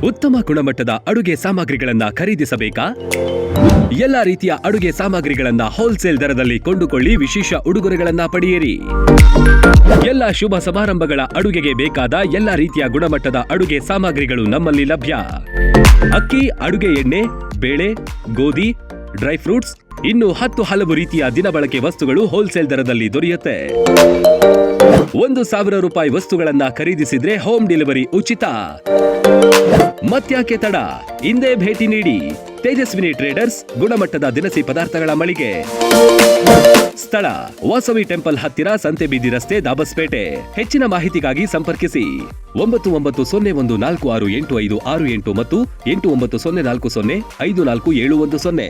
ಉತ್ತಮ ಗುಣಮಟ್ಟದ ಅಡುಗೆ ಸಾಮಗ್ರಿಗಳನ್ನ ಖರೀದಿಸಬೇಕಾ? ಎಲ್ಲಾ ರೀತಿಯ ಅಡುಗೆ ಸಾಮಗ್ರಿಗಳನ್ನ ಹೋಲ್ಸೇಲ್ ದರದಲ್ಲಿ ಕೊಂಡುಕೊಳ್ಳಿ, ವಿಶೇಷ ಉಡುಗೊರೆಗಳನ್ನ ಪಡೆಯಿರಿ. ಎಲ್ಲ ಶುಭ ಸಮಾರಂಭಗಳ ಅಡುಗೆಗೆ ಬೇಕಾದ ಎಲ್ಲಾ ರೀತಿಯ ಗುಣಮಟ್ಟದ ಅಡುಗೆ ಸಾಮಗ್ರಿಗಳು ನಮ್ಮಲ್ಲಿ ಲಭ್ಯ. ಅಕ್ಕಿ, ಅಡುಗೆ ಎಣ್ಣೆ, ಬೇಳೆ, ಗೋಧಿ, ಡ್ರೈ ಫ್ರೂಟ್ಸ್, ಇನ್ನು 10 ಹಲವು ರೀತಿಯ ದಿನಬಳಕೆ ವಸ್ತುಗಳು ಹೋಲ್ಸೇಲ್ ದರದಲ್ಲಿ ದೊರೆಯುತ್ತೆ. 1,000 ರೂಪಾಯಿ ವಸ್ತುಗಳನ್ನ ಖರೀದಿಸಿದ್ರೆ ಹೋಮ್ ಡೆಲಿವರಿ ಉಚಿತ. ಮತ್ಯಾಕೆ ತಡ, ಇಂದೇ ಭೇಟಿ ನೀಡಿ. ತೇಜಸ್ವಿನಿ ಟ್ರೇಡರ್ಸ್, ಗುಣಮಟ್ಟದ ದಿನಸಿ ಪದಾರ್ಥಗಳ ಮಳಿಗೆ. ಸ್ಥಳ: ವಾಸವಿ ಟೆಂಪಲ್ ಹತ್ತಿರ, ಸಂತೆಬೀದಿ ರಸ್ತೆ, ದಾಬಸ್ಪೇಟೆ. ಹೆಚ್ಚಿನ ಮಾಹಿತಿಗಾಗಿ ಸಂಪರ್ಕಿಸಿ 9901468568 ಮತ್ತು 8904054710.